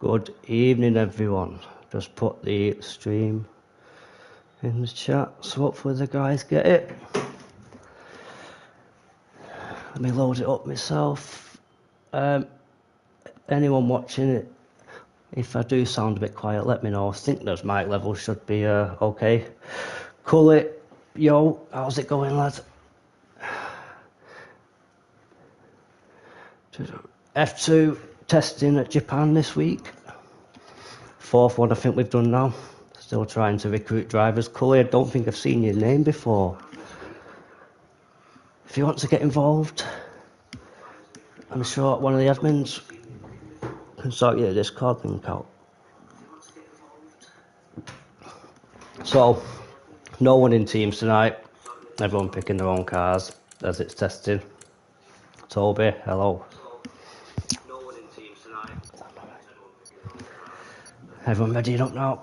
Good evening, everyone. Just put the stream in the chat, so hopefully the guys get it. Let me load it up myself. Anyone watching it, if I do sound a bit quiet, let me know. I think those mic levels should be okay. Cully, yo, how's it going, lads? F2 testing at Japan this week. Fourth one I think we've done now. Still trying to recruit drivers. Cully, I don't think I've seen your name before. If you want to get involved, I'm sure one of the admins can sort your Discord link out. So, no one in teams tonight. Everyone picking their own cars as it's testing. Toby, hello. No one in teams tonight. Everyone ready up now?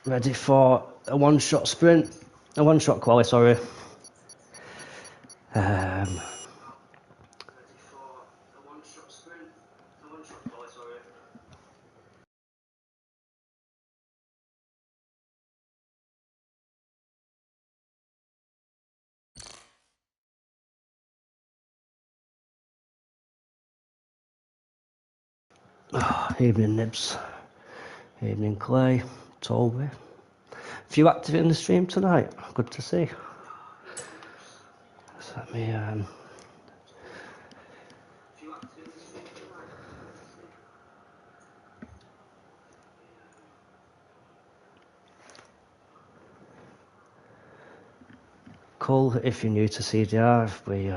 Ready for a one-shot sprint? A one-shot quali, sorry. Evening, Nibs. Evening, Clay. Toby. A few active in the stream tonight. Good to see. So let me Cole, if you're new to CDR, we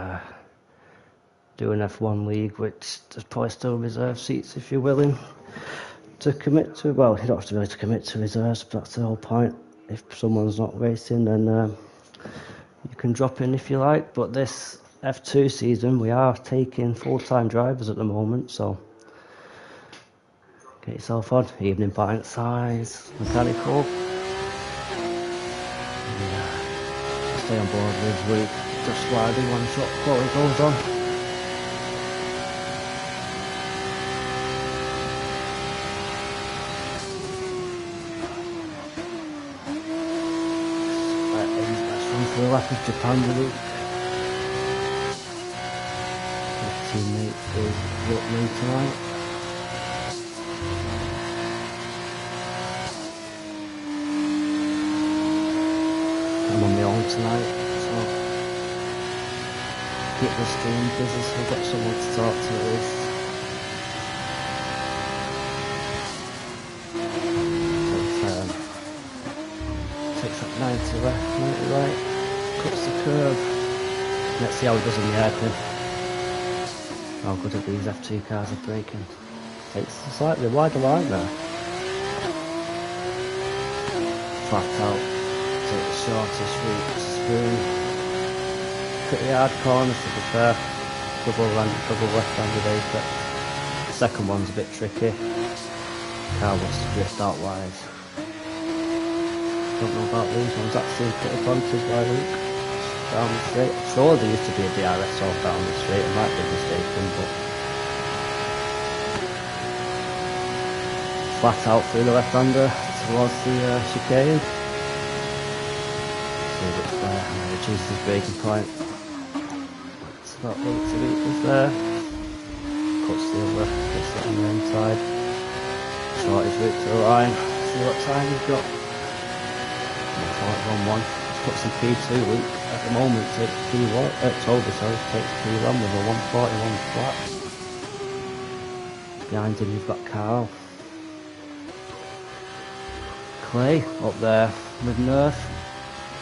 do an F1 league, which there's probably still reserve seats if you're willing to commit to. Well, you don't have to really commit to reserves, but that's the whole point. If someone's not racing, then you can drop in if you like. But this F2 season, we are taking full-time drivers at the moment, so get yourself on. Evening pint size, mechanical. Stay on board with Luke, just while the one-shot quality goes on. Let's run through a lap of Japan with Luke. His teammate is with me tonight. I'm on my own tonight, so keep the stream busy so I've got someone to talk to at least. Takes up 90 left, 90 right, cuts the curve. Let's see how he does in the airpin. How good are these F2 cars are braking. Takes a slightly wider line there. Flat out. Take the shortest route, spoon. Pretty hard corners to be fair. Double left-handed apex. The second one's a bit tricky. Car wants to drift out wide. Don't know about these ones. That seems pretty planted by Luke. Down the straight. I'm sure there used to be a DRS off down the straight. I might be mistaken, but flat out through the left-hander towards the chicane. Reduces his braking point. It's about 80 metres there. Cuts the other, gets it on the inside. Short his route to the line. See what time he's got. 141.1. He's put some P2 Luke at the moment. Takes P1. Toby, sorry, takes P1 with a 141 flat. Behind him you've got Carl. Clay up there with Nerf.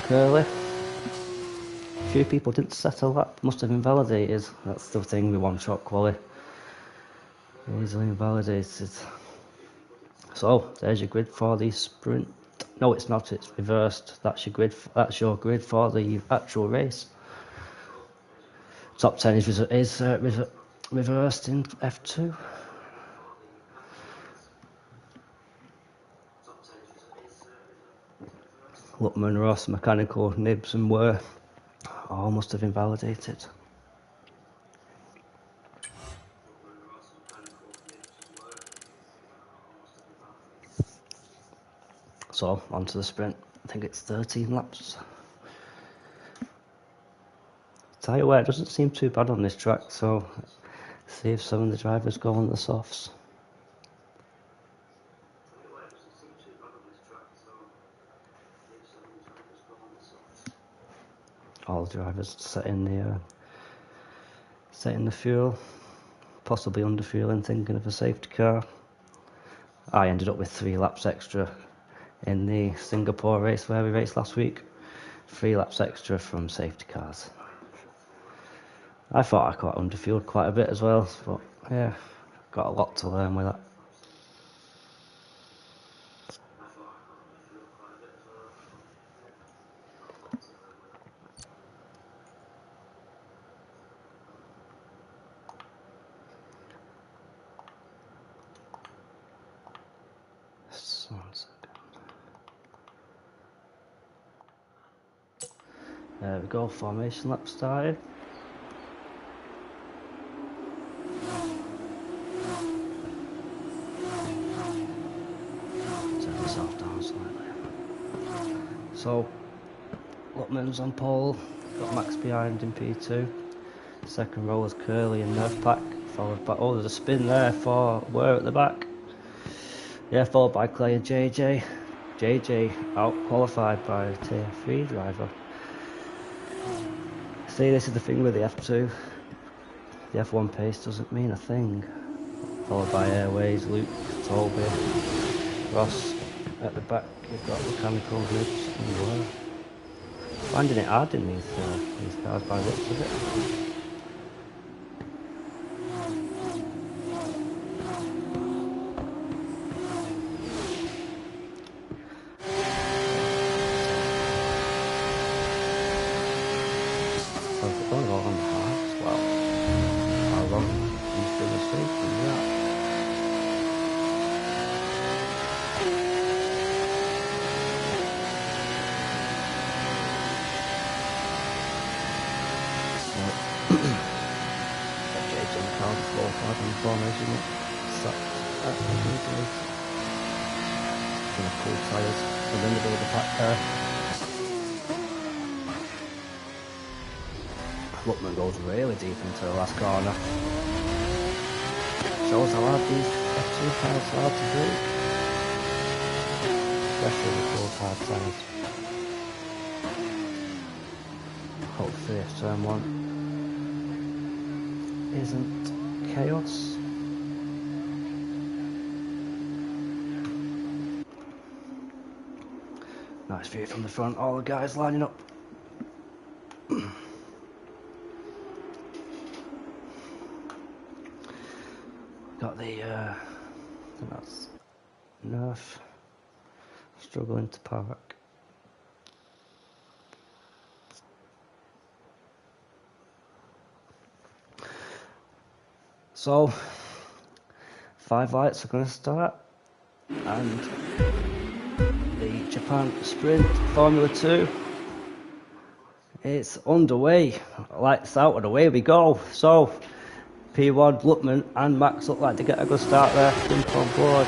Curly. A few people didn't settle that, must have invalidated. That's the thing with one-shot quali. Easily invalidated. So there's your grid for the sprint. No, it's not. It's reversed. That's your grid. That's your grid for the actual race. Top 10 is reversed in F2. Luckman, Ross, Mechanical, Nibs and Were all must have invalidated. So on to the sprint. I think it's 13 laps. Tell you what, it doesn't seem too bad on this track, so see if some of the drivers go on the softs. All the drivers setting the fuel, possibly under fueling, thinking of a safety car. I ended up with 3 laps extra in the Singapore race where we raced last week. 3 laps extra from safety cars. I thought I got underfueled quite a bit as well, but yeah, got a lot to learn with that. Just 1 second. There we go, formation lap started. Turn myself down slightly. So, Lutman's on pole, got Max behind in P2. Second row was Curly and Nerfpack, followed by, oh, there's a spin there for Were at the back. Yeah, followed by Clay and JJ. JJ out qualified by a tier 3 driver. See, this is the thing with the F2. The F1 pace doesn't mean a thing. Followed by Airways, Luke, Toby, Ross at the back. You've got mechanical grids and Were. Finding it hard in these cars by the looks of it. So if we're going all on hard as well, how long he's been a safety in that? JJ and Carl 4-5 on formation. Gonna pull tyres in the middle of the pack there. Lutman goes really deep into the last corner. Shows how hard these F2 cars are to brake. Especially with those hard tyres. Hopefully if turn 1 isn't chaos. Nice view from the front, all the guys lining up. Got the, I think that's Nerf, struggling to park. So, 5 lights are going to start, and the Japan Sprint Formula 2, it's underway. Lights out and away we go. So, P1, Lutman and Max look like they get a good start there. Jump on board.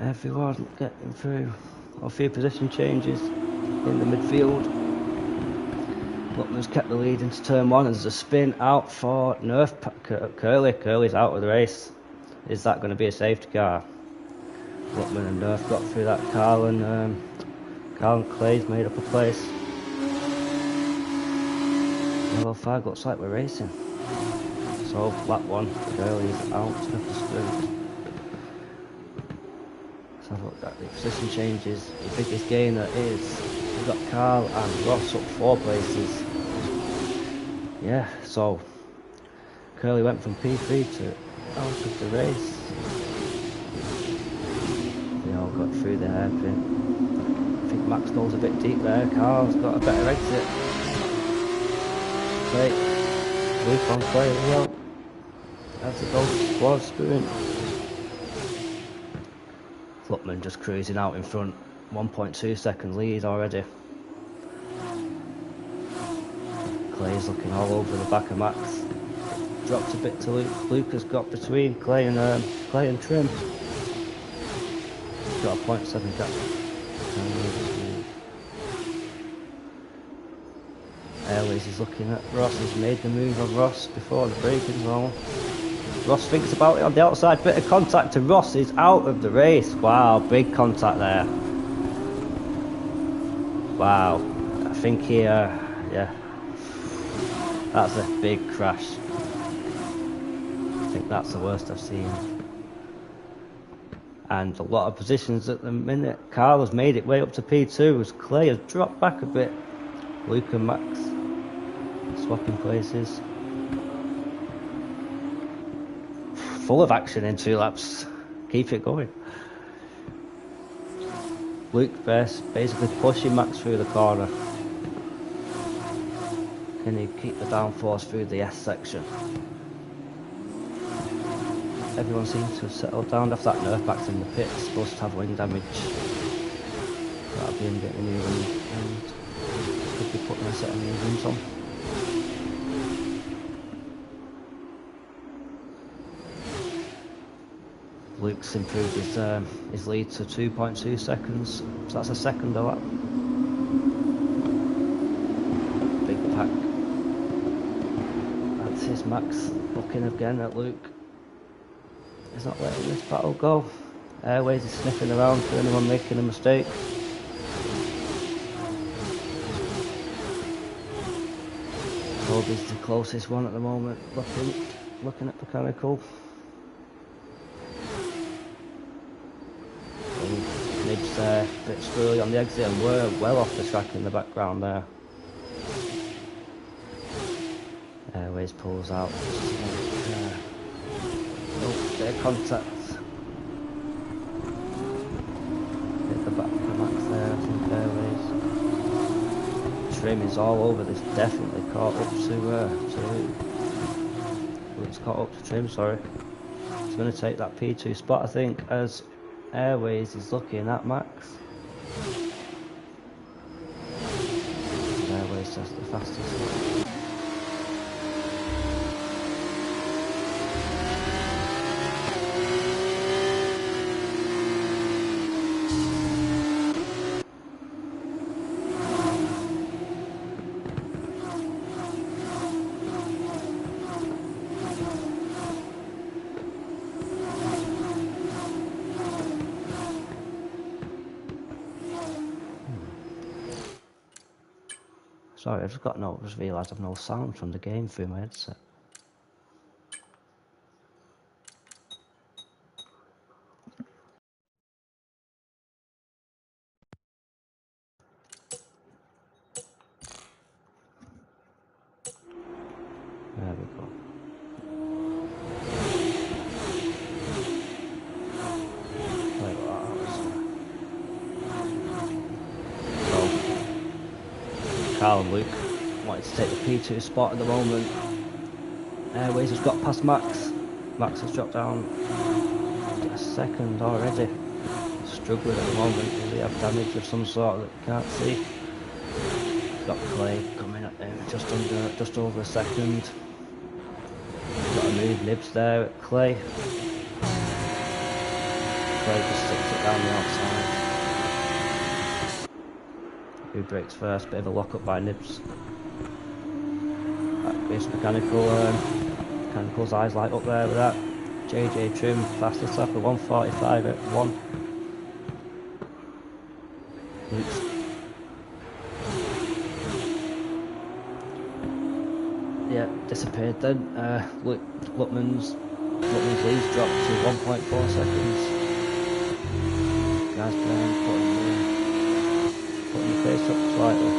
Everyone getting through. A few position changes in the midfield. Lutman's kept the lead into turn 1. There's a spin out for Curly. Curly's out of the race. Is that going to be a safety car? Lutman and Nerf got through that. Carl and Clay's made up a place. Yellow flag, looks like we're racing. So, lap 1, Curly's out of the sprint. So I've looked at the position changes. The biggest gainer is, we've got Carl and Ross up 4 places. Yeah, so Curly went from P3 to out of the race. They all got through the hairpin. I think Max goes a bit deep there. Carl's got a better exit. Clay, Luke on Clay as well. That's a goal squad sprint. Lutman just cruising out in front. 1.2 second lead already. Clay's looking all over the back of Max. Dropped a bit to Luke. Luke has got between Clay and Trim. got a .7 gap. Airways is looking at Ross. He's made the move on Ross before the braking zone. Ross thinks about it on the outside, bit of contact, and Ross is out of the race. Wow, big contact there. Wow, I think here, yeah, that's a big crash. I think that's the worst I've seen. And a lot of positions at the minute. Carl has made it way up to P2 as Clay has dropped back a bit. Luke and Max swapping places. Full of action in 2 laps. Keep it going. Luke basically pushing Max through the corner. Can he keep the downforce through the S section? Everyone seems to have settled down after that nerf back's in the pit. Supposed to have wing damage. That'll be him getting a new wing and could be putting a set of new wings on. Luke's improved his lead to 2.2 seconds, so that's a second a lap. Big pack. That's his Max looking again at Luke. He's not letting this battle go. Airways is sniffing around for anyone making a mistake. Toby's the closest one at the moment, looking at mechanical. Nibs there, a bit squirrely on the exit, and we're well off the track in the background there. Airways pulls out. Oh, bit of contact. Hit the back of the Max there, I think Airways. Trim is all over this, definitely caught up to Luke's caught up to Trim, sorry. He's going to take that P2 spot, I think, as Airways is looking at Max. Airways just the fastest. Sorry, I've just realised I've no sound from the game through my headset. There we go. Wait, what was Carl and Luke wanted to take the P2 spot at the moment. Airways has got past Max. Max has dropped down a second already. Struggling at the moment. Does he have damage of some sort that you can't see? Got Clay coming at him just over a second. Got to move Nibs there at Clay. Clay just sticks it down the outside. Who breaks first? Bit of a lock up by Nibs. Backbase Mechanical's eyes light up there with that. JJ Trim, fastest lap at 1:45 at 1. Luke's disappeared then. Lutman's lead's dropped to 1.4 seconds. Guys putting the pace up slightly.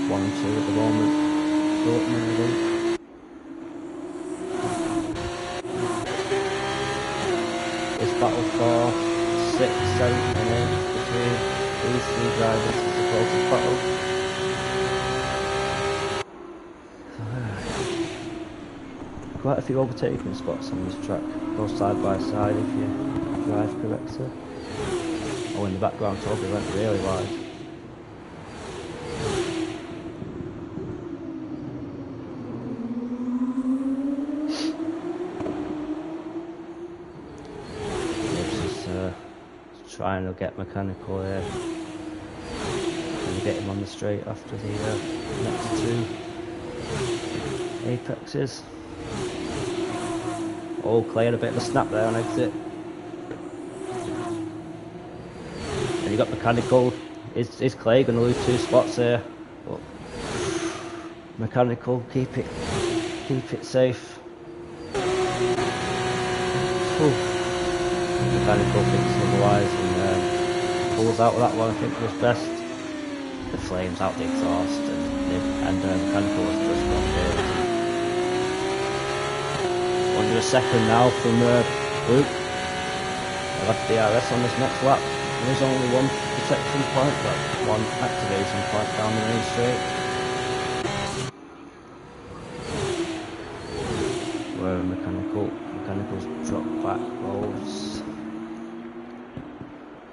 1 and 2 at the moment. Lutman and Luke. This battle for 6, 7 and 8 between these 3 drivers is the closest battle. Quite a few overtaking spots on this track, go side by side if you drive correctly. Oh, in the background Toby went really wide. trying to get mechanical here. And get him on the straight after the next two apexes. Oh, Clay had a bit of a snap there on exit. And you got mechanical. Is Clay going to lose 2 spots here? But mechanical, keep it safe. Ooh. Mechanical thinks otherwise and pulls out with that one. I think was best. The flames out the exhaust and mechanical was just gone good. Under a second now from Luke. I left DRS on this next lap. There's only one protection point, but one activation point down the main straight. Where mechanicals drop back loads.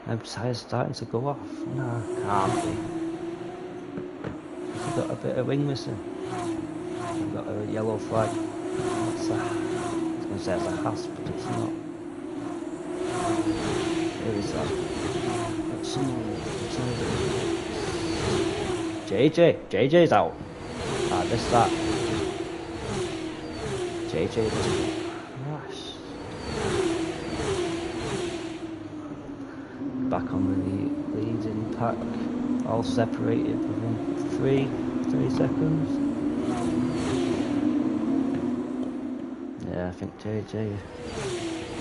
And tyres starting to go off. No, can't be. He's got a bit of wing missing. I've got a yellow flag. What's that? I was going to say it's a hasp, but it's not. Where is that? That's someone. JJ's out. I missed that. JJ was crash. Back on the leading pack. All separated within 3 seconds. Yeah, I think JJ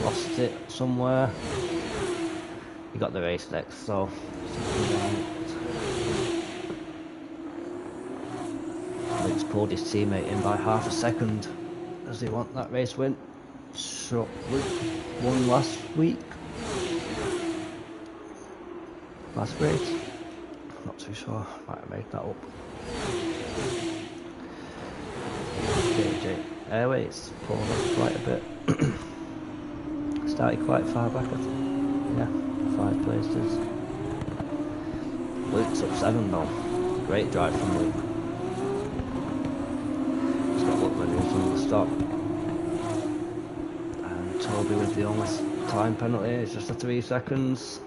lost it somewhere. He got the race next, so Luke's pulled his teammate in by half a second. Does he want that race win? So Luke won last week. Last race? Not too sure. Might have made that up. JJ Airways pulled up quite a bit. Started quite far back, I think. Yeah, 5 places. Luke's up 7 though. Great drive from Luke. He's got Luke who's on the stop. And Toby with the only time penalty. It's just a 3 seconds.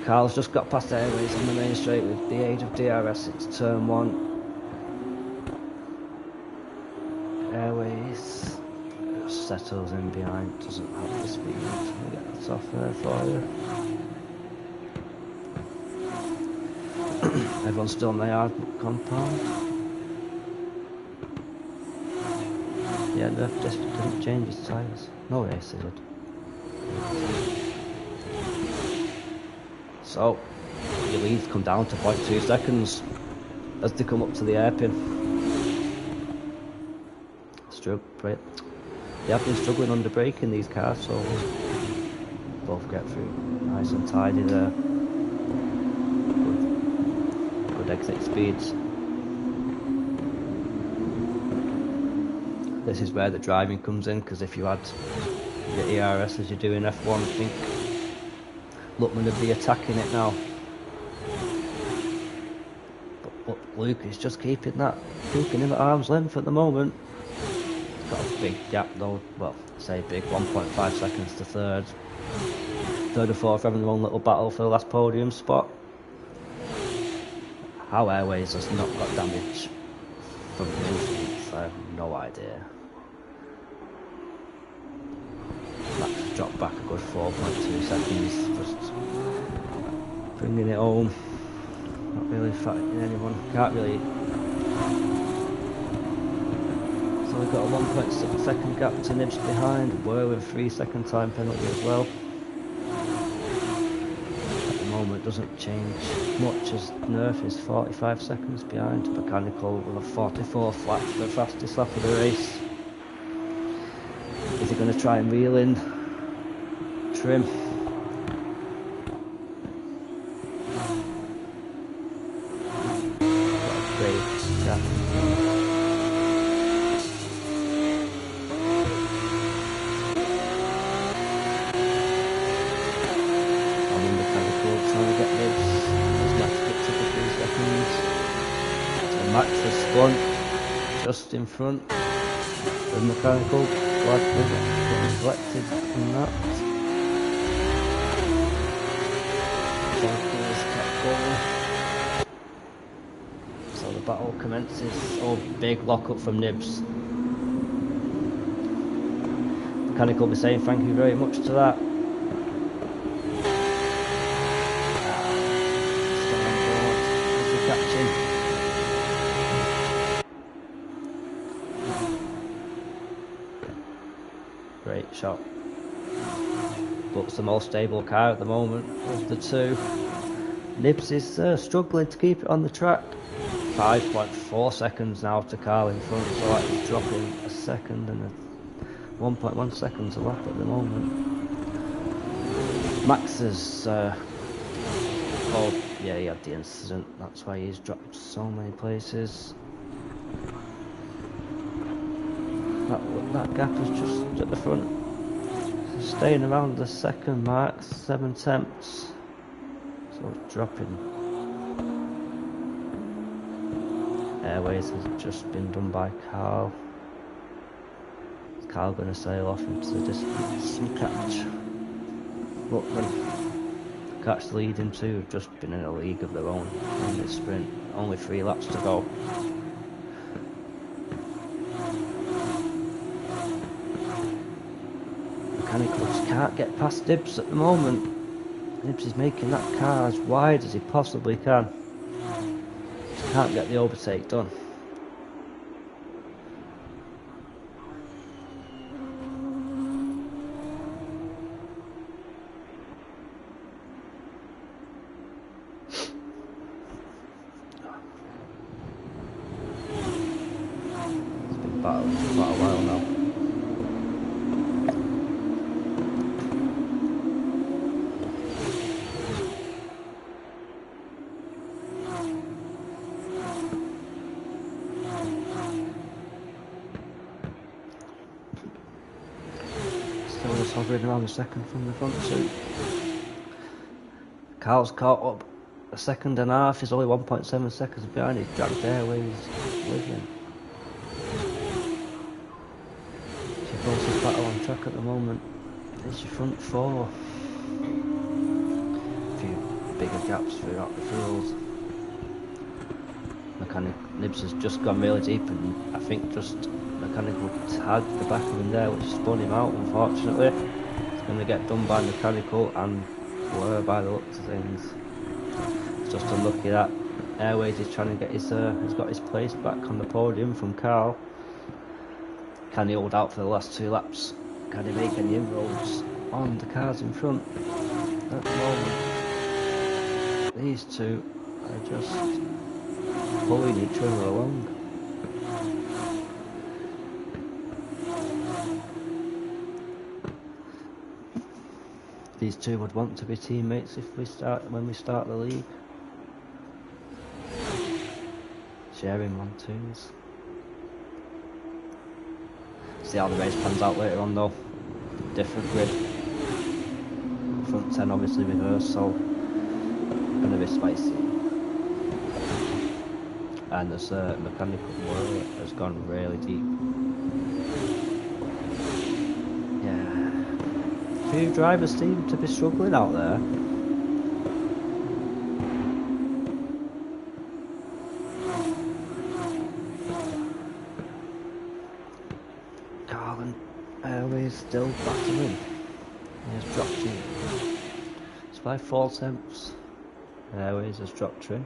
Carl's just got past Airways on the main straight with the age of DRS. It's turn 1. Airways just settles in behind, doesn't have the speed. We'll get that off there for you. Everyone's still on the yard compound. Yeah, they just didn't change his tyres. No race they did. So, your leads come down to 0.2 seconds as they come up to the hairpin. They have been struggling under braking these cars, so both get through nice and tidy there. Good exit speeds. This is where the driving comes in, because if you had your ERS as you do in F1, I think Luckman would be attacking it now. But Luke is just keeping him at arm's length at the moment. He's got a big gap though, well, say big, 1.5 seconds to third. Third and fourth having their own little battle for the last podium spot. How Airways has not got damage from the incidents, I have no idea. Max dropped back a good 4.2 seconds, just bringing it home. Not really fighting anyone, can't really. So we've got a 1.6 second gap to Nibs behind, we're with 3 second time penalty as well. At the moment doesn't change much as Nerf is 45 seconds behind. Mechanical with a 44th lap, the fastest lap of the race. Is he going to try and reel in Trim? What a great gap. Trying to get Nibs as Max gets up to 3 seconds. So Max has spun just in front of Mechanical. Glad to get collected in that. lap commences. Oh, big lock up from Nibs. Mechanic will be saying thank you very much to that. Still on board. Is he catching? Great shot. Looks the most stable car at the moment of the two. Nibs is struggling to keep it on the track. 5.4 seconds now to Carl in front, so that is dropping a second and 1.1 seconds a lap at the moment. Max is, oh yeah, he had the incident, that's why he's dropped so many places. That gap is just at the front. Staying around the second mark, 7 tenths. So dropping. Airways has just been done by Carl. Is Carl going to sail off into the distance and catch Ruckman? Catch the leading two have just been in a league of their own in this sprint. Only 3 laps to go. Mechanicals can't get past Nibs at the moment. Nibs is making that car as wide as he possibly can. Just can't get the overtake done. It's been battling for quite a while now. Hovering around a second from the front two. Carl's caught up a second and a half. He's only 1.7 seconds behind. He's dragged Airways with him. So closest battle on track at the moment is your front four. A few bigger gaps throughout the field. Nibs has just gone really deep, and I think just Mechanical tagged the back of him there, which spun him out, unfortunately. It's going to get done by Mechanical and Blur by the looks of things. It's just unlucky that Airways is trying to get his, has got his place back on the podium from Carl. Can he hold out for the last 2 laps? Can he make any inroads on the cars in front? At the moment, these two are just pulling each other along. These two would want to be teammates when we start the league. Sharing 1-2s. See how the race pans out later on though. Different grid. Front 10 obviously reversed, so gonna be spicy. And this Mechanical Blur has gone really deep. Yeah. A few drivers seem to be struggling out there. Carl Airways still battling. He has dropped in. It's by 4 tenths. Airways has dropped through.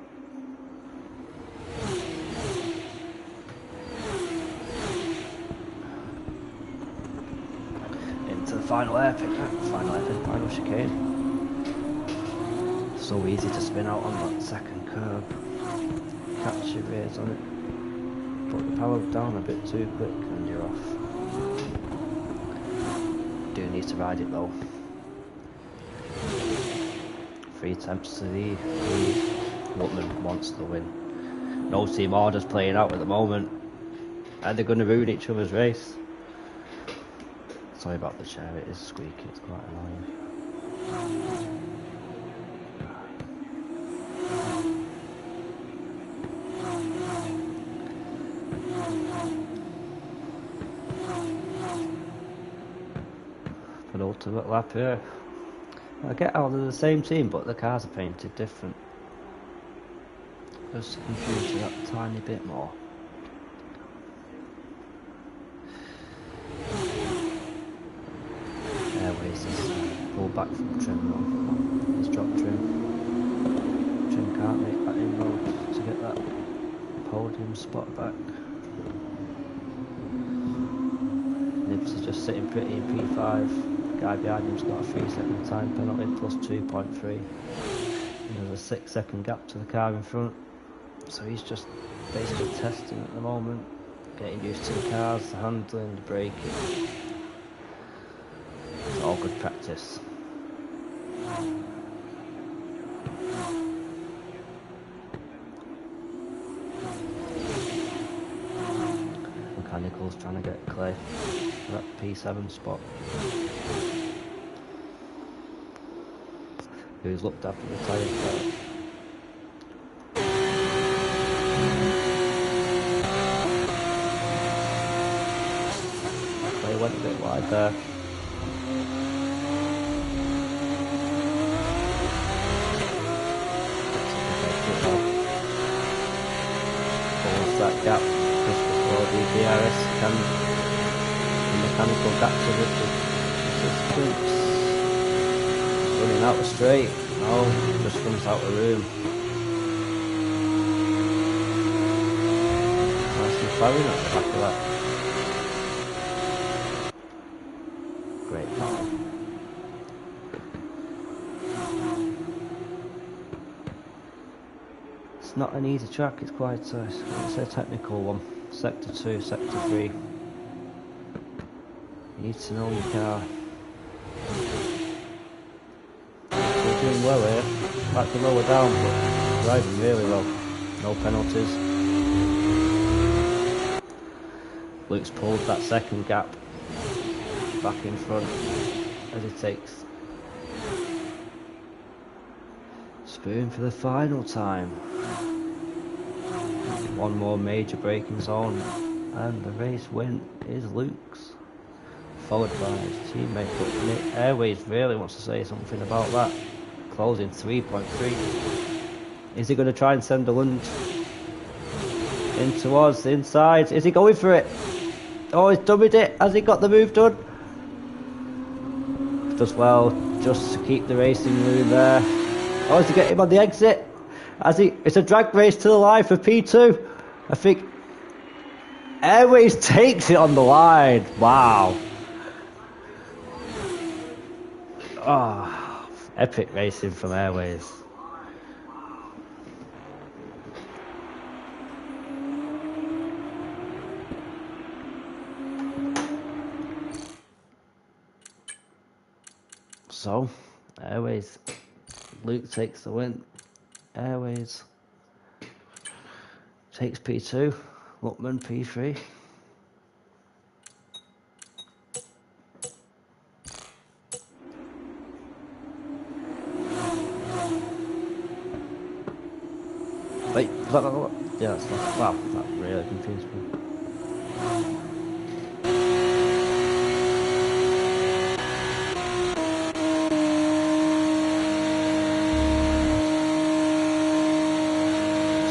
Final airpin, final chicane. So easy to spin out on that second curb. Catch your rears on it. Put the power down a bit too quick and you're off. Do need to ride it though. 3 attempts to the lead. Woodman wants the win. No team orders playing out at the moment. And they're going to ruin each other's race. Sorry about the chair, it is squeaky, it's quite annoying. Penultimate lap here. I get how they're the same team, but the cars are painted different. just to confuse you that tiny bit more. Airways is pulled back from trim run. He's dropped trim. Trim can't make that inroad to get that podium spot back. Nibs is just sitting pretty in P5. The guy behind him's got a 3-second time penalty plus 2.3. And there's a 6-second gap to the car in front. So he's just basically testing at the moment. Getting used to the cars, the handling, the braking. It's all good practice. Mechanicals trying to get Clay for that P7 spot. Who's looked after the tyre belt. Clay went a bit wide there. Pulls that gap just before the DRS can. The mechanical gaps of it. Running out the straight. No, just runs out the room. Nice McLaren at the back of that. Great power. It's not an easy track, it's quite it's a technical one. Sector 2, Sector 3. You need to know your car. We're doing well here. Back to lower down, but driving really well. No penalties. Luke's pulled that second gap back in front as he takes Spoon for the final time. One more major braking zone and the race win is Luke's, followed by his teammate. But Nick Airways really wants to say something about that. Closing 3.3. Is he going to try and send a lunge in towards the inside? Is he going for it? Oh, he's dummied it. Has he got the move done? Does well just to keep the racing room there. Oh, is he getting him on the exit? Has he? It's a drag race to the line for P2. I think Airways takes it on the line. Wow. Oh, epic racing from Airways. So, Airways, Luke takes the win. Airways takes P2, Luckman P3. Wait, is that what? Yeah, that's not. Wow, that really confused me.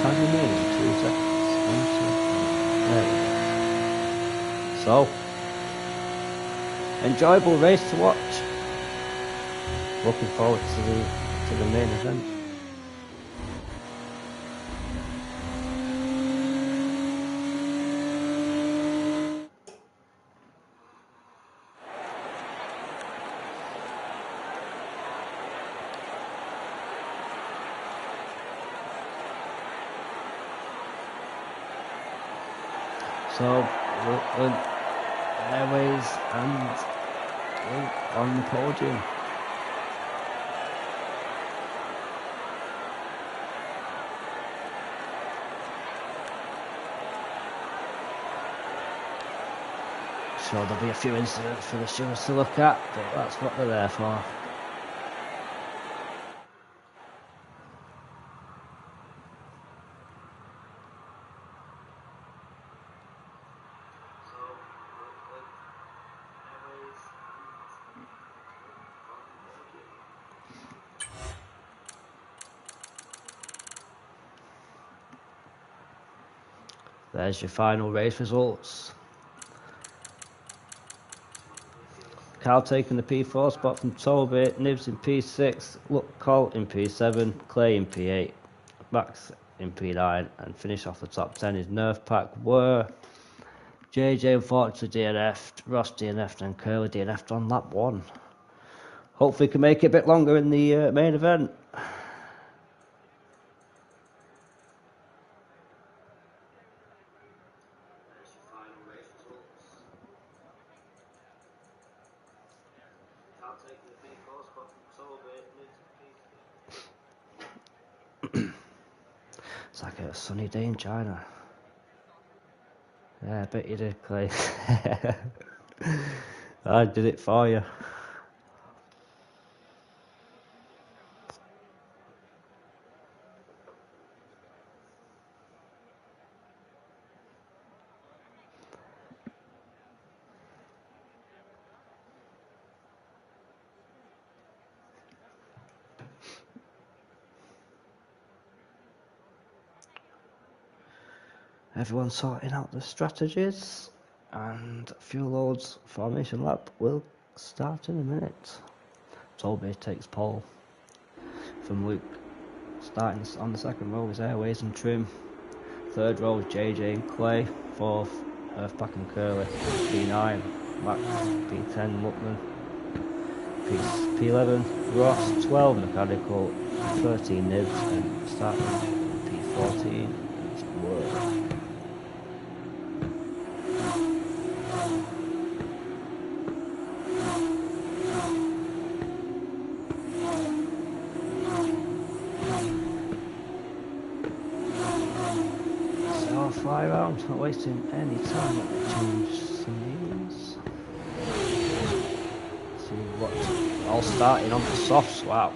Time remaining 2 seconds. 1 second. There we go. So, enjoyable race to watch. Looking forward to the main event. So, Airways and on the podium. So there'll be a few incidents for the shows to look at, but that's what they're there for. There's your final race results. Carl taking the P4 spot from Toby, Nibs in P6, Colt in P7, Clay in P8, Max in P9, and finish off the top 10 is Nerf Pack were JJ unfortunately DNF'd, Ross DNF'd, and Curly DNF'd on lap 1. Hopefully can make it a bit longer in the main event. It's like a sunny day in China. Yeah, I bet you did, Clay. I did it for you. Everyone's sorting out the strategies, and fuel loads formation lap will start in a minute. Toby takes pole from Luke. Starting on the second row is Airways and Trim. Third row is JJ and Clay. Fourth, Earthpack and Curly. P9, Max. P10, Muckman. P11, Ross. 12, Mechanical. 13, Nibs. And starting P14 is Word. Fly around, not wasting any time. Let me change some names. See what, all starting on the softs, wow.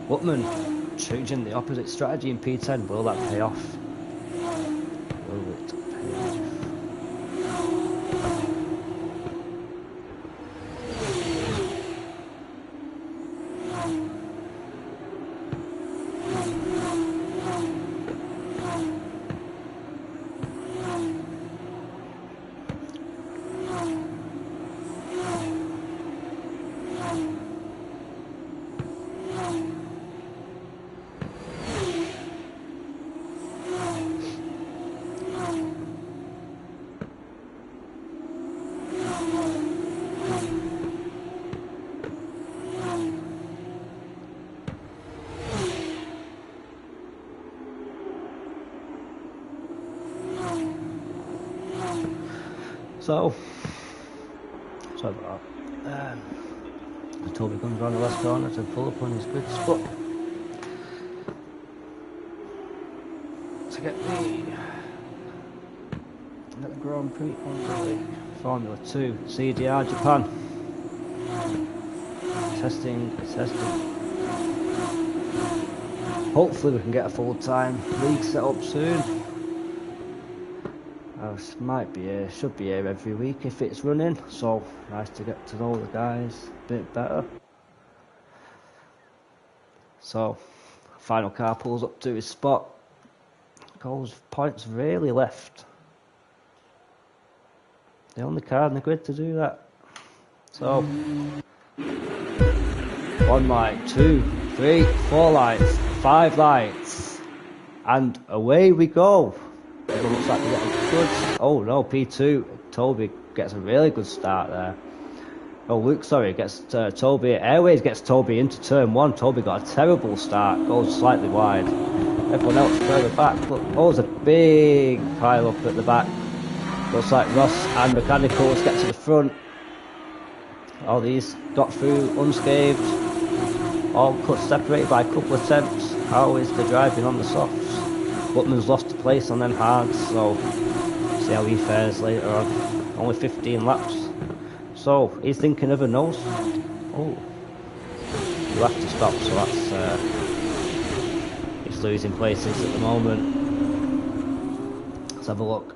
Whitman choosing the opposite strategy in P10, will that pay off? Will it pay off? So, sorry about that. Toby comes around the last corner to pull up on his good spot to get the Grand Prix on the Formula 2 CDR Japan. Testing. Hopefully we can get a full-time league set up soon. Should be here every week if it's running, so nice to get to know the guys a bit better. So, final car pulls up to his spot, goes points really left. The only car in the grid to do that. So, 1 light, 2, 3, 4 lights, 5 lights, and away we go. It looks like we get a good. Oh no, P2. Toby gets a really good start there. Oh, Luke, sorry, gets Toby. Airways gets Toby into turn 1. Toby got a terrible start, goes slightly wide. Everyone else further back. Look, there's a big pile up at the back. Looks like Ross and Mechanicals get to the front. All these got through unscathed. All cut separated by a couple of attempts. How is the driving on the softs? Butman's lost a place on them hards, so see how he fares later on. Only 15 laps. So he's thinking of a nose. Oh, you have to stop, so that's he's losing places at the moment. Let's have a look.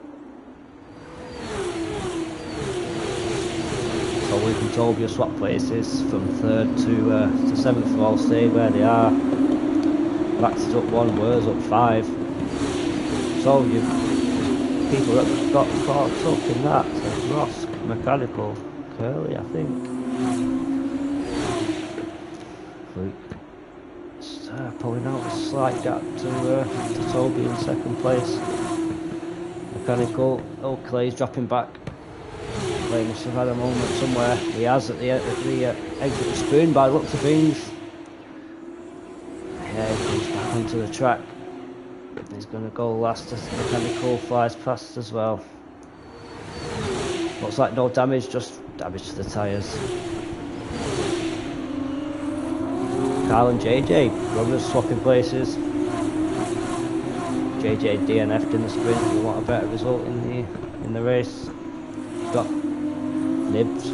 So Luke and Toby have swapped places from 3rd to 7th, all stay where they are. Max is up 1, Wur's up 5. So people that got caught up in that, so Ross, Mechanical, Curly, I think. Luke pulling out a slight gap to Toby in 2nd place. Mechanical, Clay's dropping back. Clay must have had a moment somewhere. He has at the exit of Spoon by the looks of things. Yeah, he comes back onto the track. He's going to go last as Mechanical flies past as well. Looks like no damage, just damage to the tyres. Carl and JJ, brothers swapping places. JJ DNF'd in the sprint. We want a better result in the race. He's got nibs.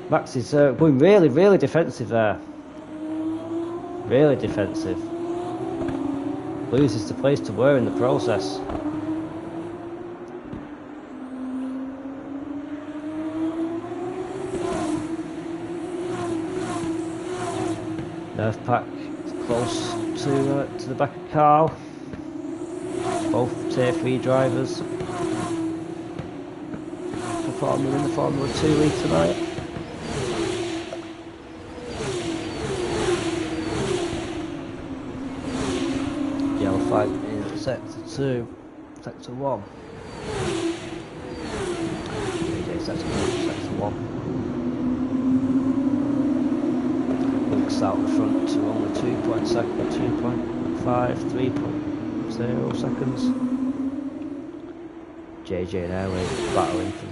Max is going really defensive there. Really defensive. Loses the place to Wur in the process. Nerf Pack is close to the back of Carl. Both tier 3 drivers performing in the Formula 2 league tonight. Yellow flag in sector 2, sector 1. JJ sector 1. Luke's out the front to only 2.5, 3.0 seconds. JJ and Airways battling for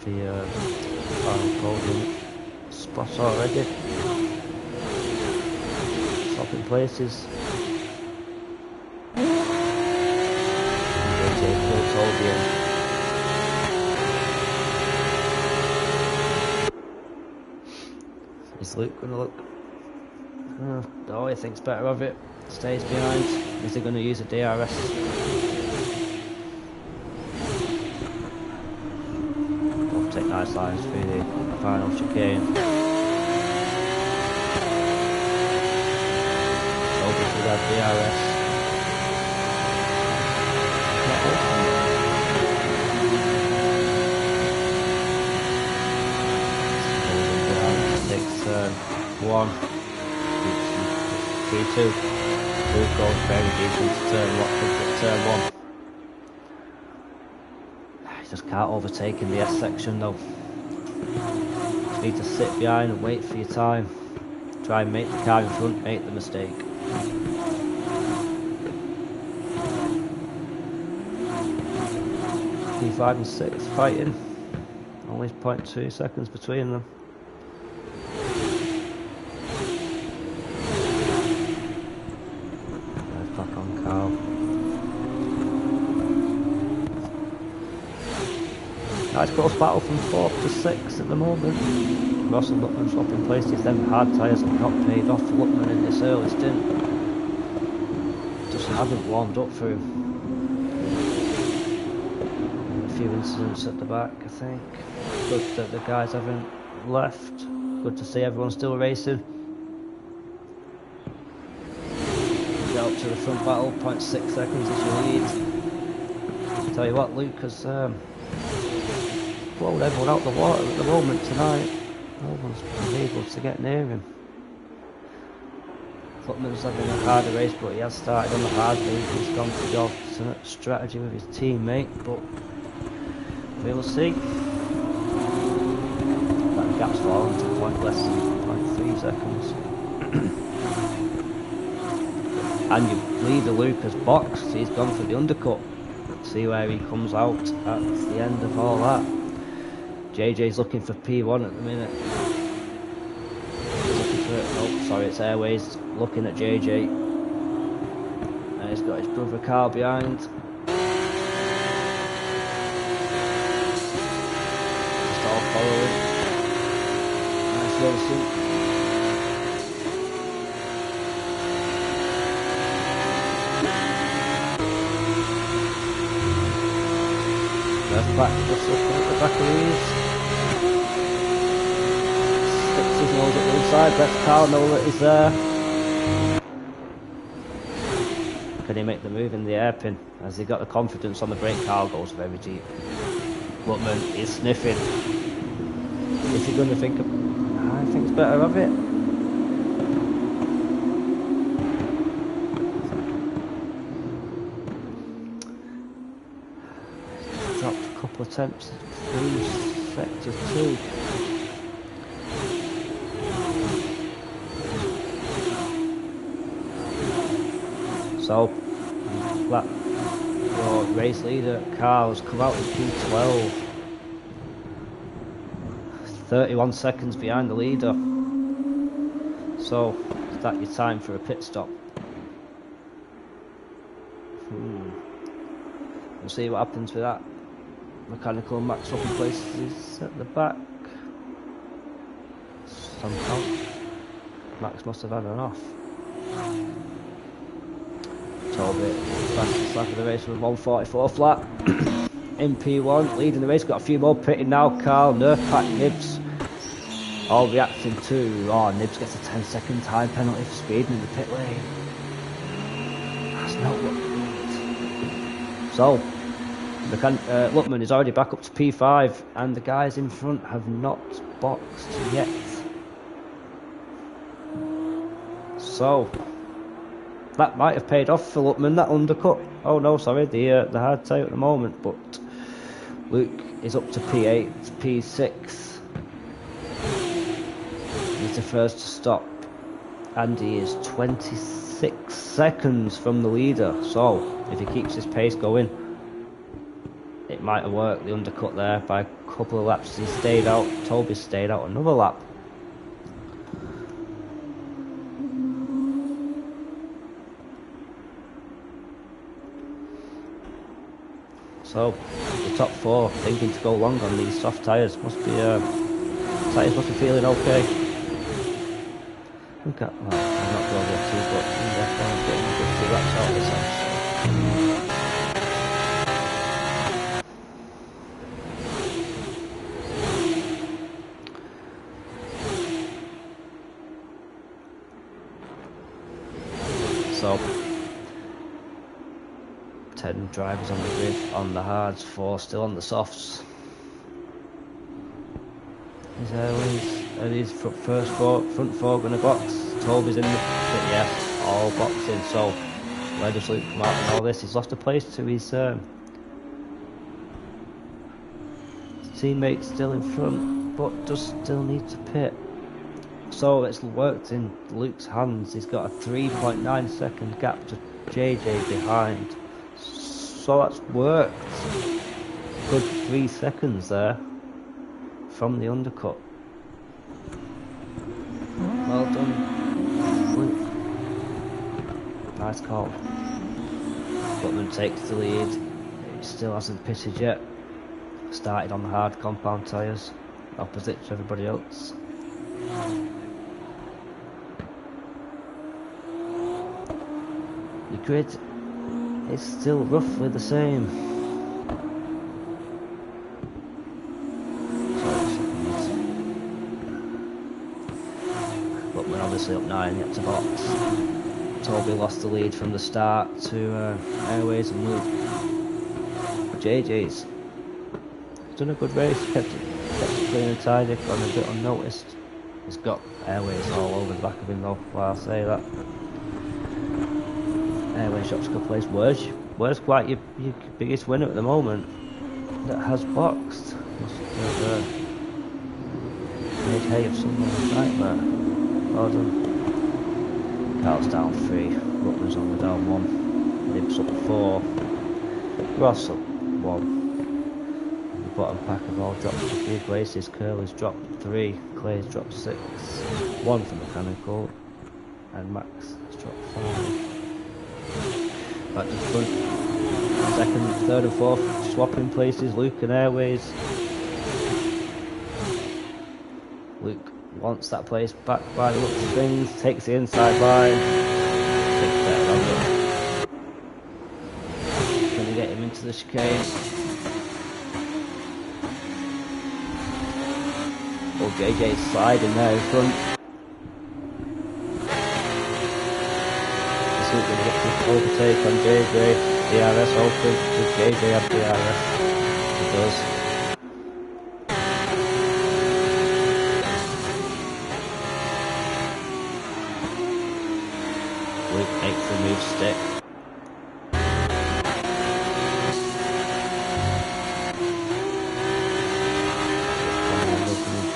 the final podium spot already. Swapping places. JJ pulled Toby in. Is Luke going to look? No, he thinks better of it. Stays behind. Is he going to use a DRS? Both take nice lines through the final chicane. Toby should have DRS. Takes turn 1. 3-2. Luke goes very deep into turn 1. He just can't overtake in the S section though. You need to sit behind and wait for your time. Try and make the car in front make the mistake. P5 and 6 fighting. Only 0.2 seconds between them. Back on Carl. Nice close battle from 4th to 6th at the moment. Ross and Luckman swapping places, then hard tyres have not paid off for Luckman in this early stint. Just haven't warmed up through a few incidents at the back, I think. Good that the guys haven't left. Good to see everyone still racing. Get up to the front battle, 0.6 seconds is your lead. Tell you what, Luke has blown everyone out the water at the moment tonight. No one's been able to get near him. Footman's having a harder race, but he has started on the hard route. He's gone for the alternate strategy with his teammate, but we will see. That gap's fallen to less than 0.3 seconds. And you lead the Lucas box, he's gone for the undercut. See where he comes out at the end of all that. JJ's looking for P1 at the minute. He's looking for it. Oh, sorry, it's Airways looking at JJ. And he's got his brother Carl behind. Just all following. Nice racing. Back, just looking at the back of these. Airways knows at the inside. Let's Carl know that he's there. Can he make the move in the airpin? Has he got the confidence on the brake? Carl goes very deep. Lutman is sniffing. Is he going to think I think it's better of it. Dropped a couple of attempts through sector 2. So, that race leader Carl's come out in P12. 31 seconds behind the leader. So, is that your time for a pit stop? We'll see what happens with that. Mechanical Max up in places at the back. Somehow, Max must have had enough. Toby, fastest lap of the race with 1:44 flat. In P1, leading the race, got a few more pitting now. Carl, Nerfpack, Nibs, all reacting to. Oh, Nibs gets a 10-second time penalty for speeding in the pit lane. That's not what we need. So, Lutman is already back up to P5, and the guys in front have not boxed yet. So, that might have paid off for Lutman, that undercut. Oh no, sorry, the hard tail at the moment, but Luke is up to P8, P6. He's the first to stop, and he is 26 seconds from the leader. So, if he keeps his pace going, it might have worked, the undercut there, by a couple of laps. He stayed out, Toby stayed out another lap. So, the top 4 thinking to go long on these soft tyres. Tyres must be feeling okay. I'm not global too, but I'm definitely getting a good 2 laps out of this house. So, 10 drivers on the grid, on the hards, 4 still on the softs. His Airways and his front 4 going to box. Toby's in the pit, yes, all boxing. So, where does Luke come out and all this? He's lost a place to his teammate still in front, but does still need to pit. So it's worked in Luke's hands. He's got a 3.9 second gap to JJ behind. So that's worked. Good 3 seconds there from the undercut. Well done, Luke. Nice call. Butman takes the lead. He still hasn't pitted yet. Started on the hard compound tyres, opposite to everybody else. The grid is still roughly the same. But we're obviously up 9 yet to box. Toby lost the lead from the start to Airways and Luke. JJ's done a good race, kept it clean and tidy, gone a bit unnoticed. He's got Airways all over the back of him though, while I say that. Airways drops a couple place. Where's quite your biggest winner at the moment that has boxed? Must have made hay of someone's nightmare. Well done. Carl's down 3, Rutland's only down 1, Nibs up 4, Ross up 1. The bottom pack have all dropped a few places. Curly's dropped 3, Clay's dropped 6, 1 for Mechanical, and Max has dropped 5. Back to the front, 2nd, 3rd and 4th swapping places, Luke and Airways. Luke wants that place back by the looks of things, takes the inside line, takes that longer. Can we get him into the chicane? Oh, JJ's sliding there in front. Is Luke going to get the overtake on JJ? DRS open. Does JJ have DRS? He does. Luke makes the move stick.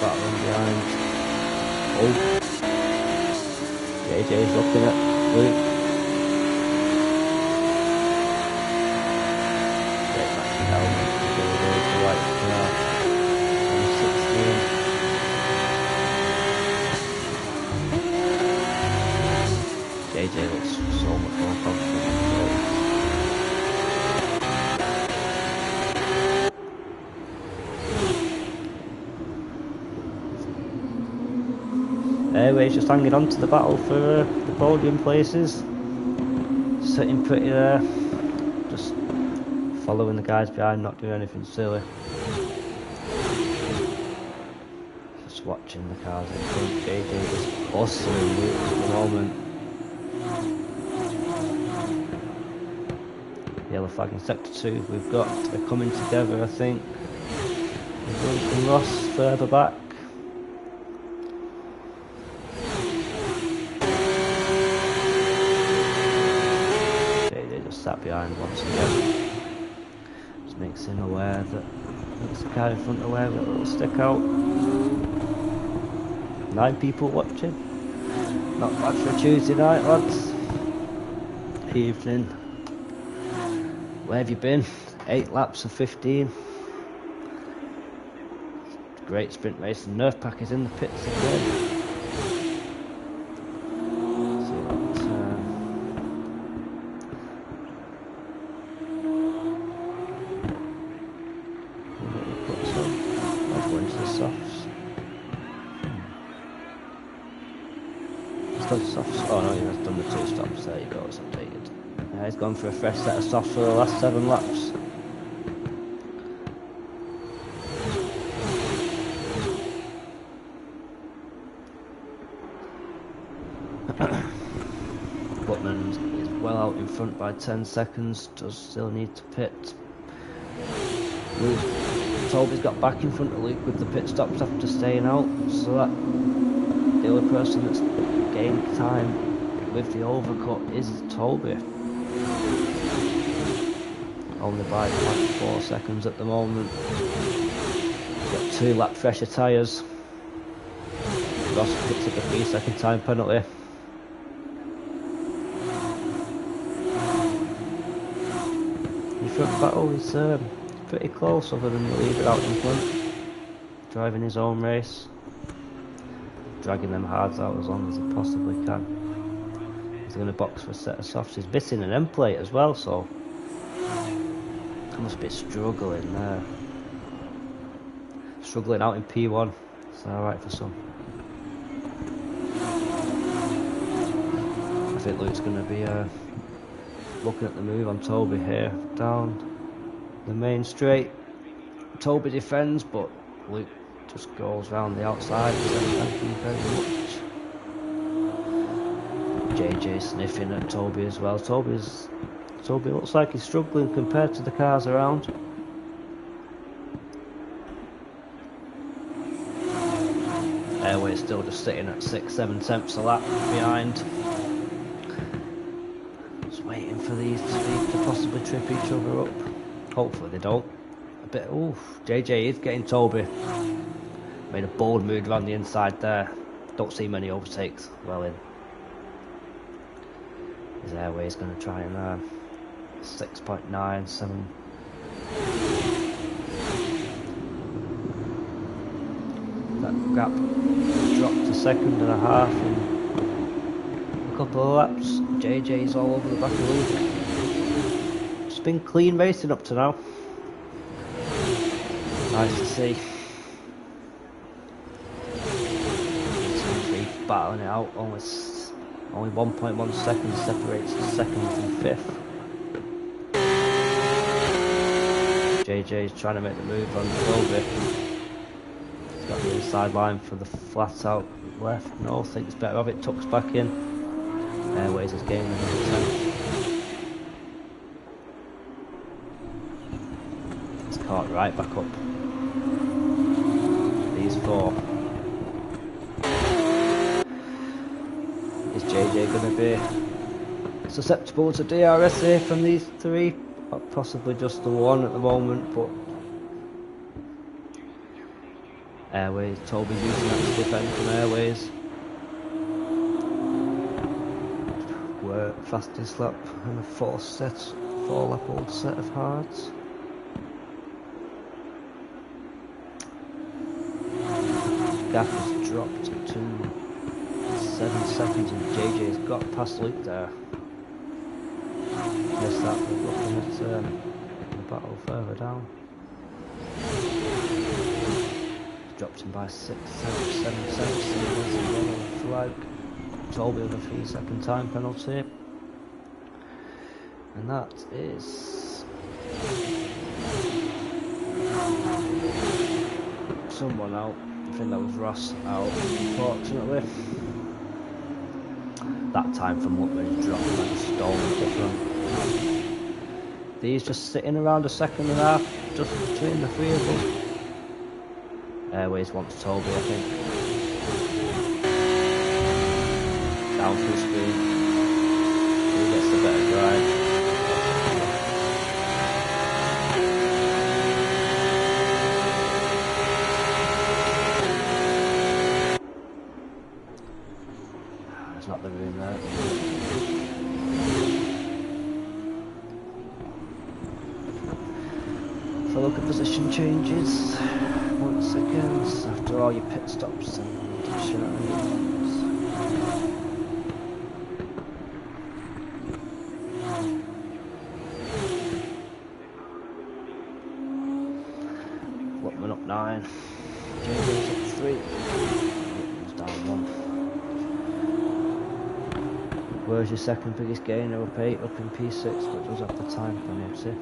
Battling behind. Oh, JJ's looking at Luke. Get back to helmet. Go to white car. On 16. JJ looks so much more confident. Airways just hanging on to the battle for the podium places. Sitting pretty there. Just following the guys behind, not doing anything silly. Just watching the cars in front. JJ is bustling Luke at the moment. Yellow flag in sector 2. We've got they're coming together, I think. Luke and Ross further back. Sat behind once again. Just makes him aware that there's a car in front aware with a little stick out. 9 people watching. Not bad for a Tuesday night, lads. Evening. Where have you been? 8 laps of 15. Great sprint race. And Nerf Pack is in the pits again. Oh no, he's done the 2 stops, there you go, it's updated. Yeah, he's gone for a fresh set of softs for the last 7 laps. Butman is well out in front by 10 seconds, does still need to pit. Luke, Toby's got back in front of Luke with the pit stops after staying out, so that the only person that's gained time with the overcut is Toby. Only by like 4 seconds at the moment. Got 2 lap fresher tyres. Ross picks up a 3-second time penalty. The front battle is pretty close other than the leader out in front. Driving his own race. Dragging them hards out as long as he possibly can. He's going to box for a set of softs. He's missing an end plate as well, so he must be struggling there. Struggling out in P1. It's alright for some. I think Luke's going to be looking at the move on Toby here. Down the main straight. Toby defends, but Luke just goes round the outside. So thank you very much. JJ sniffing at Toby as well. Toby looks like he's struggling compared to the cars around. Airway's still just sitting at 6-7 tenths a lap behind. Just waiting for these to possibly trip each other up. Hopefully they don't. A bit. Oof. JJ is getting Toby. Made a bold move around the inside there. Don't see many overtakes well in. His Airway's going to try and 6.9, 7. That gap dropped to 2.5 in a couple of laps. JJ's all over the back of Luke. It's been clean racing up to now. Nice to see. Battling it out, only 1.1 seconds separates the 2nd from 5th. JJ's trying to make the move on Toby. He's got the sideline for the flat out left. No, thinks better of it, tucks back in. Airways has gained another 10. It's caught right back up. These 4. Is JJ going to be susceptible to DRS here from these 3? Or possibly just the 1 at the moment, but Airways, Toby's using that to defend from Airways. Work fastest lap and a 4 lap old set of hards. Gap has dropped to 7 seconds and JJ has got past Luke there. Missed that, but looking at the battle further down. Dropped him by 6, 7 seconds. Flag. Toby with a 3-second time penalty. And that is someone out. I think that was Ross out, unfortunately. That time from Lutman dropped like a stone at the front. These just sitting around a second and a half, just between the 3 of us. Airways wants Toby, I think. Down full speed. He gets the better drive. There's not the room there. So look at position changes. 1 second after all your pit stops and shenanigans. Lutman up 9. JJ's up 3. Lutman's down 1. Where's your second biggest gainer? Up 8, up in P6, but does have the time penalty.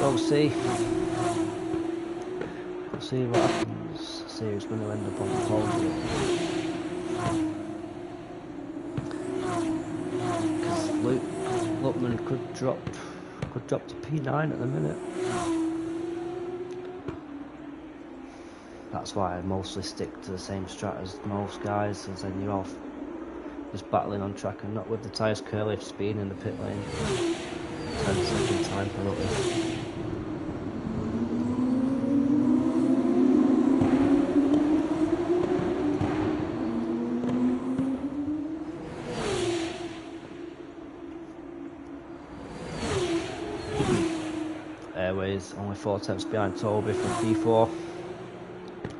We'll see. We'll see what happens. See who's going to end up on the podium. Because Lutman could drop to P9 at the minute. That's why I mostly stick to the same strat as most guys, as then you're off just battling on track and not with the tyres curly speed in the pit lane. 10-second time penalty. Airways only 4 tenths behind Toby from P4.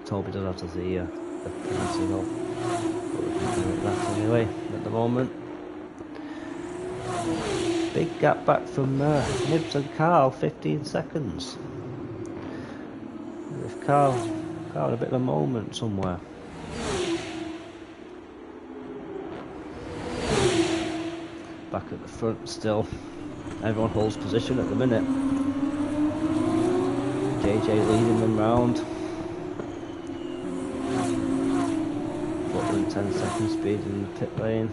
Toby does have the penalty though, but we can do it that anyway at the moment. Big gap back from Nibs and Carl, 15 seconds. If Carl had a bit of a moment somewhere. Back at the front still. Everyone holds position at the minute. JJ leading them round. Lutman 10 second speed in the pit lane.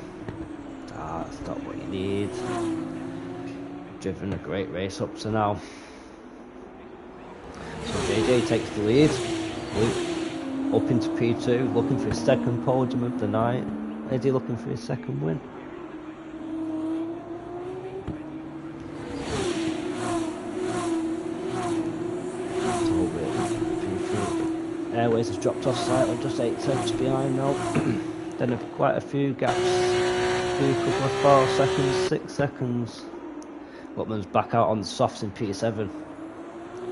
That's not what you need. Driven a great race up to now. So JJ takes the lead. Luke up into P2, looking for his second podium of the night. Eddie looking for his second win. Airways has dropped off slightly, just 8 tenths behind now. Then quite a few gaps, a couple of 4 seconds, 6 seconds. Lutman's back out on the softs in P7.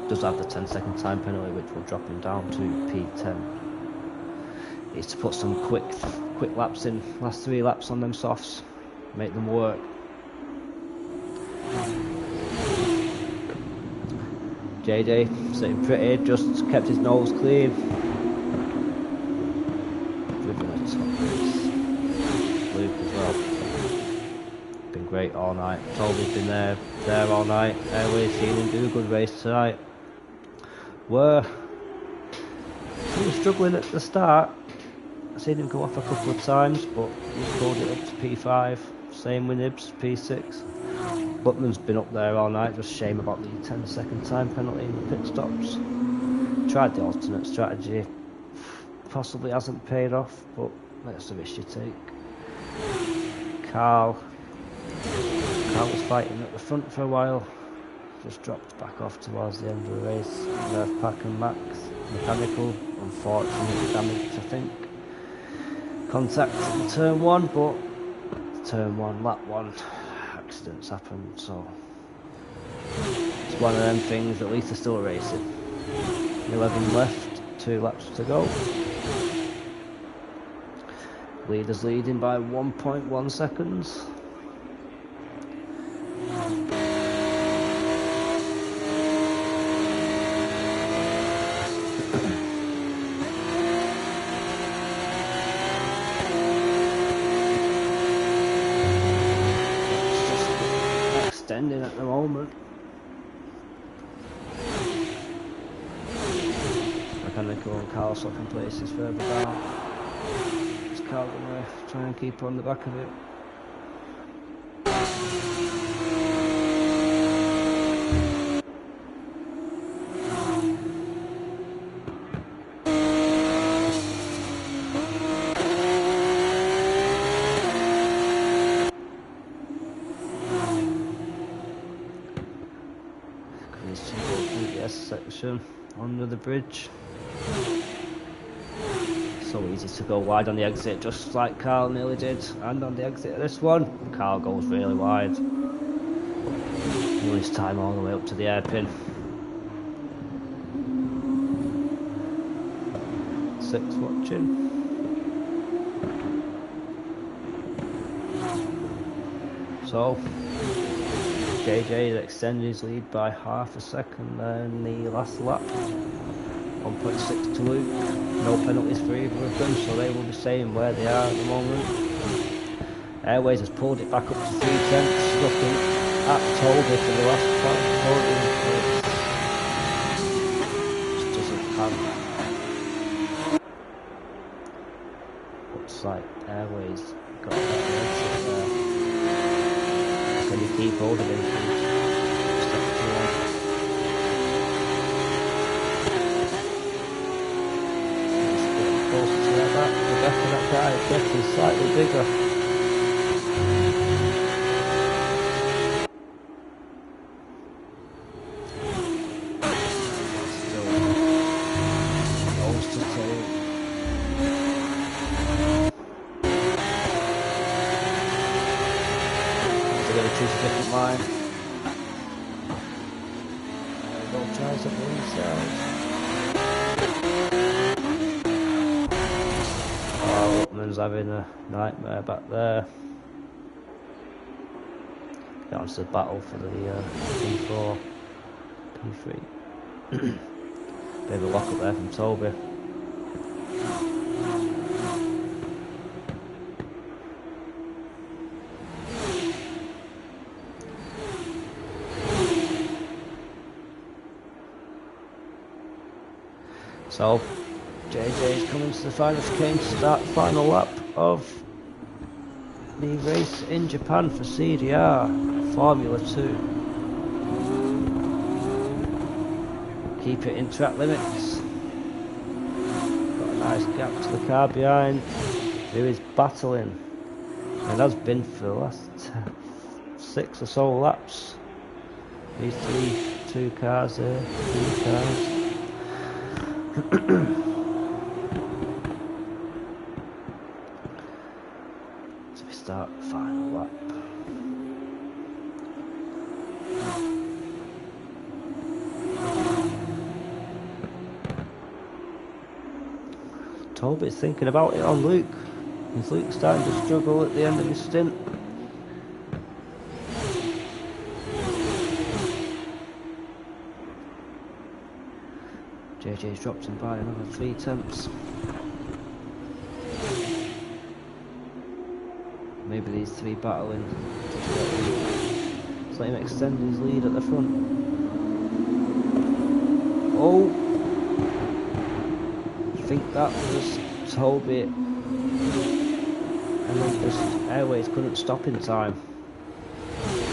Does have the 10-second time penalty, which will drop him down to P10. Needs to put some quick laps in, last 3 laps on them softs, make them work. JJ sitting pretty, just kept his nose clean. Driven a top race. Luke as well. Been great all night. Toby's been there all night. Airways seen him do a good race tonight. Were He was struggling at the start. I seen him go off a couple of times, but he's pulled it up to P5. Same with Nibs, P6. Butman's been up there all night. Just shame about the 10-second time penalty in the pit stops. Tried the alternate strategy. Possibly hasn't paid off, but that's the risk you take. Carl was fighting at the front for a while. Just dropped back off towards the end of the race. Nerf Pack and Max, mechanical, unfortunately damaged, I think. Contact in turn 1, but turn 1, lap 1, accidents happen, so it's one of them things. At least they're still racing. 11 left, 2 laps to go. Leaders leading by 1.1 seconds. Extending at the moment. Mechanical and Carl swapping places further down. Is Carl going to try and keep on the back of it? Section under the bridge. So easy to go wide on the exit, just like Carl nearly did, and on the exit of this one, Carl goes really wide. Lose time all the way up to the hairpin. 6 watching. So JJ extended his lead by half a second there in the last lap. 1.6 to Luke. No penalties for either of them, so they will be staying where they are at the moment. Airways has pulled it back up to 3/10, looking at Toby for the last part. Just doesn't have. Looks like Airways got that exit there. Can you keep holding him? Closer to that back. The back of that guy is getting slightly bigger. Still almost to tail. They're going to choose a different line. They'll try something inside. Oh, Upman's having a nightmare back there. Get onto the battle for the P4, P3. Bit of a lock up there from Toby. So JJ is coming to the final chicane to start the final lap of the race in Japan for CDR Formula 2. Keep it in track limits. Got a nice gap to the car behind, who is battling and has been for the last 6 or so laps. These 2 cars there, 3 cars. So we start the final lap. Toby's thinking about it on Luke. Is Luke starting to struggle at the end of his stint? JJ's dropped him by another 3/10. Maybe these 3 battling. Just let him extend his lead at the front. think that was Toby, and then just Airways couldn't stop in time.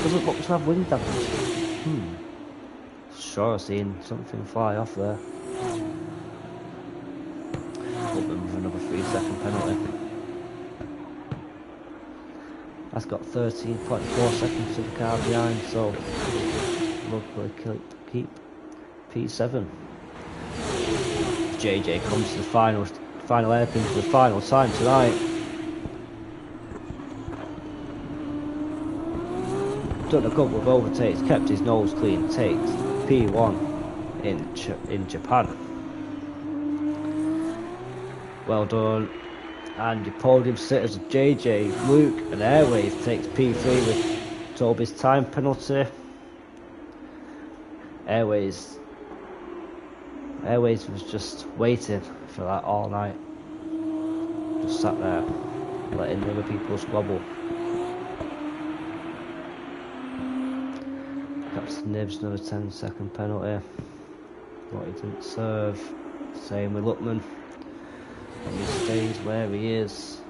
Doesn't look to have wind damage. Sure, I've seen something fly off there. Open with another 3-second penalty. That's got 13.4 seconds to the car behind, so luckily keep P7. JJ comes to the final hairpin for the final time tonight. Done a couple of overtakes, kept his nose clean, takes P1 in Japan. Well done. And your podium sitters JJ, Luke and Airways takes P3 with Toby's time penalty. Airways was just waiting for that all night. Just sat there, letting other people squabble. Captain Nibs, another 10-second penalty. But he didn't serve. Same with Luckman. And he stays where he is.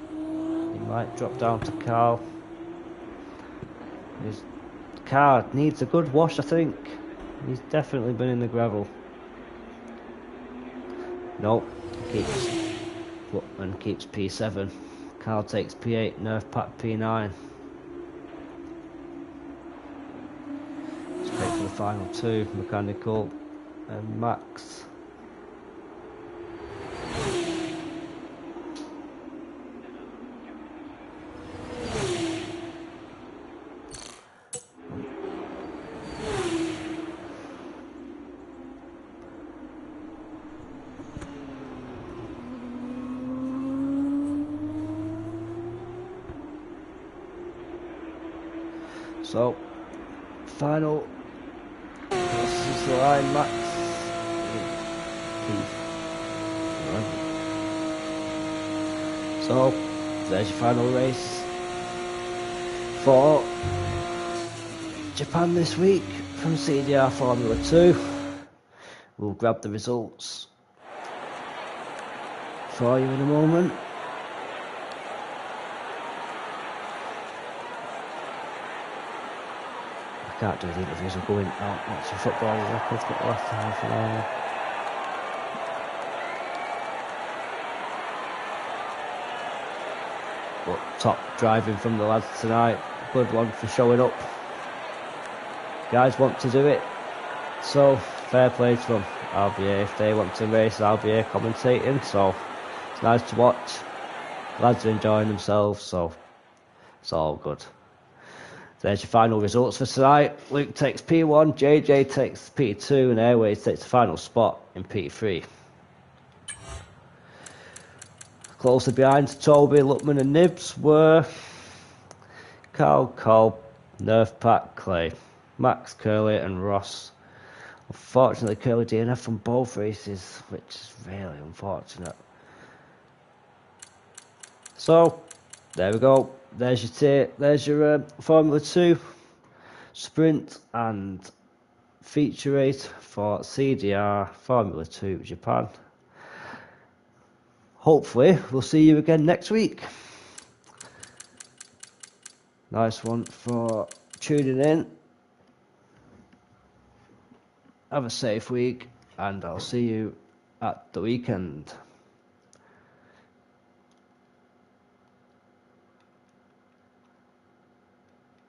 He might drop down to Carl. His car needs a good wash, I think. He's definitely been in the gravel. Nope, Luckman keeps P7. Carl takes P8, Nerf Pack P9. Straight for the final two, Mechanical and Max. So, final, this is the line, Max. So, there's your final race for Japan this week from CDR Formula 2. We'll grab the results for you in a moment. Can't do the interviews, I'm going out watching football records, got the last time for now. But top driving from the lads tonight, good one for showing up. Guys want to do it, so fair play to them. I'll be here if they want to race, I'll be here commentating, so it's nice to watch. Lads are enjoying themselves, so it's all good. There's your final results for tonight. Luke takes P1, JJ takes P2, and Airways takes the final spot in P3. Closer behind Toby, Luckman and Nibs were Carl, Cole, Nerf Pack, Clay, Max, Curly and Ross. Unfortunately, Curly DNF from both races, which is really unfortunate. So, there we go. There's your Formula 2 sprint and feature race for CDR Formula 2 Japan. Hopefully we'll see you again next week. Nice one for tuning in. Have a safe week and I'll see you at the weekend.